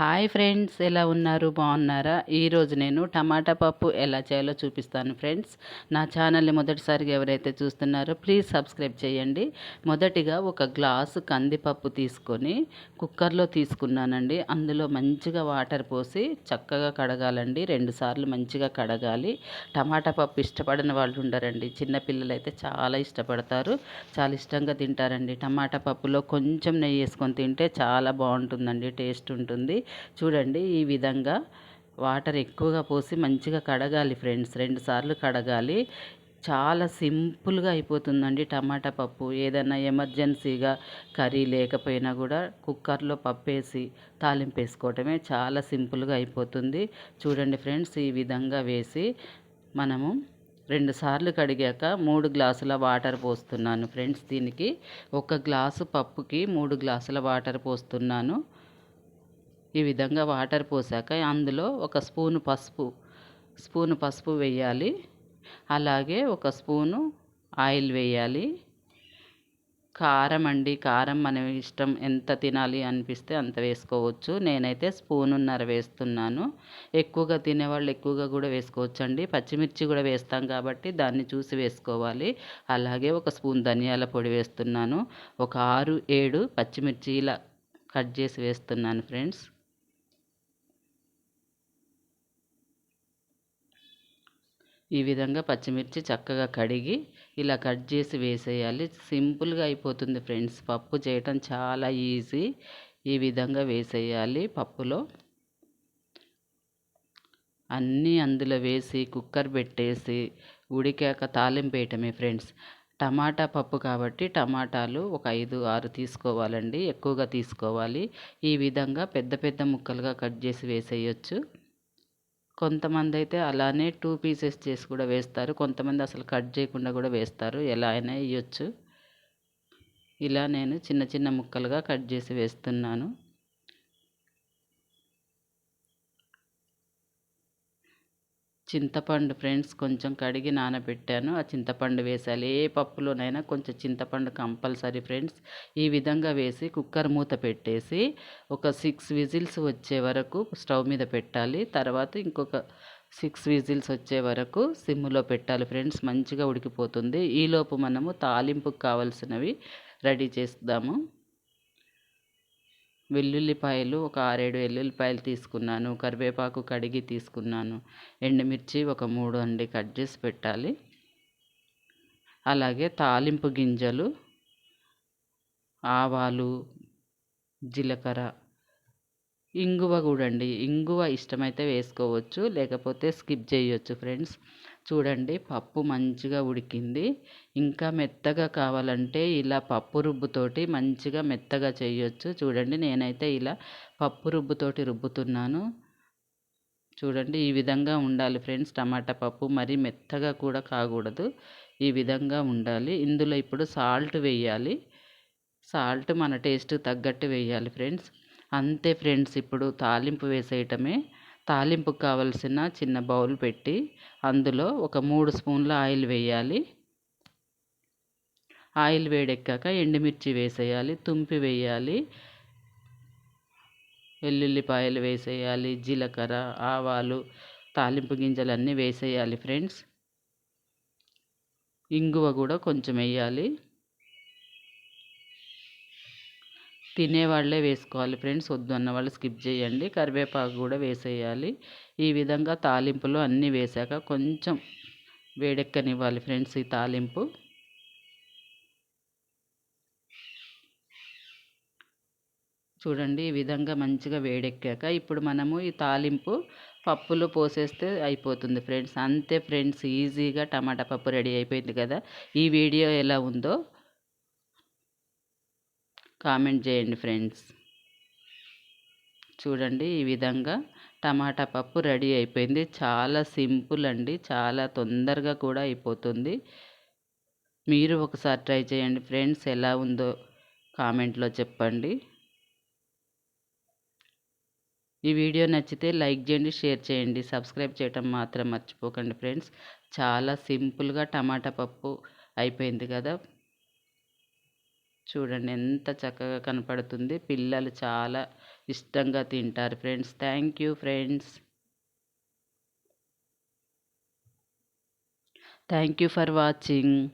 Hi friends, ఎలా ఉన్నారు? బాగున్నారా? ఈరోజు నేను టమాటా పప్పు ఎలా చేయాలో చూపిస్తాను ఫ్రెండ్స్. నా ఛానల్ని మొదటిసారిగా ఎవరైతే చూస్తున్నారో ప్లీజ్ సబ్స్క్రైబ్ చేయండి. మొదటిగా ఒక గ్లాసు కందిపప్పు తీసుకొని కుక్కర్లో తీసుకున్నానండి. అందులో మంచిగా వాటర్ పోసి చక్కగా కడగాలండి. 2 సార్లు మంచిగా కడగాలి. టమాటా పప్పు ఇష్టపడని వాళ్ళు ఉండరండి. చిన్నపిల్లలు అయితే చాలా ఇష్టపడతారు, చాలా ఇష్టంగా తింటారండి. టమాటా పప్పులో కొంచెం నెయ్యి వేసుకొని తింటే చాలా బాగుంటుందండి, టేస్ట్ ఉంటుంది. చూడండి, ఈ విధంగా వాటర్ ఎక్కువగా పోసి మంచిగా కడగాలి ఫ్రెండ్స్. 2 సార్లు కడగాలి. చాలా సింపుల్గా అయిపోతుందండి టమాటా పప్పు. ఏదైనా ఎమర్జెన్సీగా కర్రీ లేకపోయినా కూడా కుక్కర్లో పప్పు వేసి తాలింపు వేసుకోవటమే, చాలా సింపుల్గా అయిపోతుంది. చూడండి ఫ్రెండ్స్, ఈ విధంగా వేసి మనము 2 సార్లు కడిగాక 3 గ్లాసుల వాటర్ పోస్తున్నాను ఫ్రెండ్స్. దీనికి 1 గ్లాసు పప్పుకి 3 గ్లాసుల వాటర్ పోస్తున్నాను. ఈ విధంగా వాటర్ పోసాక అందులో ఒక స్పూను పసుపు వేయాలి. అలాగే 1 స్పూను ఆయిల్ వేయాలి. కారం అండి, కారం మన ఇష్టం, ఎంత తినాలి అనిపిస్తే అంత వేసుకోవచ్చు. నేనైతే 1.5 స్పూన్ వేస్తున్నాను. ఎక్కువగా తినేవాళ్ళు ఎక్కువగా కూడా వేసుకోవచ్చండి. పచ్చిమిర్చి కూడా వేస్తాం కాబట్టి దాన్ని చూసి వేసుకోవాలి. అలాగే 1 స్పూన్ ధనియాల పొడి వేస్తున్నాను. ఒక 6-7 పచ్చిమిర్చి ఇలా కట్ చేసి వేస్తున్నాను ఫ్రెండ్స్. ఈ విధంగా పచ్చిమిర్చి చక్కగా కడిగి ఇలా కట్ చేసి వేసేయాలి. సింపుల్గా అయిపోతుంది ఫ్రెండ్స్. పప్పు చేయటం చాలా ఈజీ. ఈ విధంగా వేసేయాలి. పప్పులో అన్నీ అందులో వేసి కుక్కర్ పెట్టేసి ఉడికాక తాలింపు వేయటమే ఫ్రెండ్స్. టమాటా పప్పు కాబట్టి టమాటాలు ఒక 5-6 తీసుకోవాలండి, ఎక్కువగా తీసుకోవాలి. ఈ విధంగా పెద్ద పెద్ద ముక్కలుగా కట్ చేసి వేసేయచ్చు. కొంతమంది అయితే అలానే 2 పీసెస్ చేసి కూడా వేస్తారు. కొంతమంది అసలు కట్ చేయకుండా కూడా వేస్తారు. ఎలా అయినా వేయచ్చు. ఇలా నేను చిన్న చిన్న ముక్కలుగా కట్ చేసి వేస్తున్నాను. చింతపండు ఫ్రెండ్స్ కొంచెం కడిగి నానబెట్టాను. ఆ చింతపండు వేసాలి. ఏ పప్పులోనైనా కొంచెం చింతపండు కంపల్సరీ ఫ్రెండ్స్. ఈ విధంగా వేసి కుక్కర్ మూత పెట్టేసి ఒక 6 విజిల్స్ వచ్చే వరకు స్టవ్ మీద పెట్టాలి. తర్వాత ఇంకొక 6 విజిల్స్ వచ్చే వరకు సిమ్లో పెట్టాలి ఫ్రెండ్స్. మంచిగా ఉడికిపోతుంది. ఈలోపు మనము తాలింపుకు కావలసినవి రెడీ చేద్దాము. వెల్లుల్లిపాయలు ఒక 6-7 వెల్లుల్లిపాయలు తీసుకున్నాను. కరివేపాకు కడిగి తీసుకున్నాను. ఎండుమిర్చి ఒక 3 అండి, కట్ చేసి పెట్టాలి. అలాగే తాలింపు గింజలు, ఆవాలు, జీలకర్ర, ఇంగువ కూడా అండి. ఇంగువ ఇష్టమైతే వేసుకోవచ్చు, లేకపోతే స్కిప్ చేయొచ్చు ఫ్రెండ్స్. చూడండి, పప్పు మంచిగా ఉడికింది. ఇంకా మెత్తగా కావాలంటే ఇలా పప్పు రుబ్బుతోటి మంచిగా మెత్తగా చేయొచ్చు. చూడండి, నేనైతే ఇలా పప్పు రుబ్బుతోటి రుబ్బుతున్నాను. చూడండి, ఈ విధంగా ఉండాలి ఫ్రెండ్స్. టమాటా పప్పు మరీ మెత్తగా కూడా కాకూడదు, ఈ విధంగా ఉండాలి. ఇందులో ఇప్పుడు సాల్ట్ వేయాలి. సాల్ట్ మన టేస్ట్ తగ్గట్టు వేయాలి ఫ్రెండ్స్. అంతే ఫ్రెండ్స్, ఇప్పుడు తాలింపు వేసేయటమే. తాలింపుకు కావలసిన చిన్న బౌల్ పెట్టి అందులో ఒక 3 స్పూన్ల ఆయిల్ వేయాలి. ఆయిల్ వేడెక్కాక ఎండుమిర్చి వేసేయాలి, తుంపి వేయాలి, వెల్లుల్లిపాయలు వేసేయాలి, జీలకర్ర, ఆవాలు, తాలింపు గింజలు అన్నీ వేసేయాలి ఫ్రెండ్స్. ఇంగువ కూడా కొంచెం వేయాలి. తినేవాళ్ళే వేసుకోవాలి ఫ్రెండ్స్, వద్దు అన్న వాళ్ళు స్కిప్ చేయండి. కరివేపాకు కూడా వేసేయాలి. ఈ విధంగా తాలింపులో అన్నీ వేసాక కొంచెం వేడెక్కనివ్వాలి ఫ్రెండ్స్ ఈ తాలింపు. చూడండి, ఈ విధంగా మంచిగా వేడెక్కాక ఇప్పుడు మనము ఈ తాలింపు పప్పులో పోసేస్తే అయిపోతుంది ఫ్రెండ్స్. అంతే ఫ్రెండ్స్, ఈజీగా టమాటా పప్పు రెడీ అయిపోయింది కదా. ఈ వీడియో ఎలా ఉందో కామెంట్ చేయండి ఫ్రెండ్స్. చూడండి, ఈ విధంగా టమాటా పప్పు రెడీ అయిపోయింది. చాలా సింపుల్ అండి, చాలా తొందరగా కూడా అయిపోతుంది. మీరు ఒకసారి ట్రై చేయండి ఫ్రెండ్స్. ఎలా ఉందో కామెంట్లో చెప్పండి. ఈ వీడియో నచ్చితే లైక్ చేయండి, షేర్ చేయండి, సబ్స్క్రైబ్ చేయటం మాత్రం మర్చిపోకండి ఫ్రెండ్స్. చాలా సింపుల్గా టమాటా పప్పు అయిపోయింది కదా. చూడండి ఎంత చక్కగా కనపడుతుంది. పిల్లలు చాలా ఇష్టంగా తింటారు friends. Thank you friends. Thank you for watching.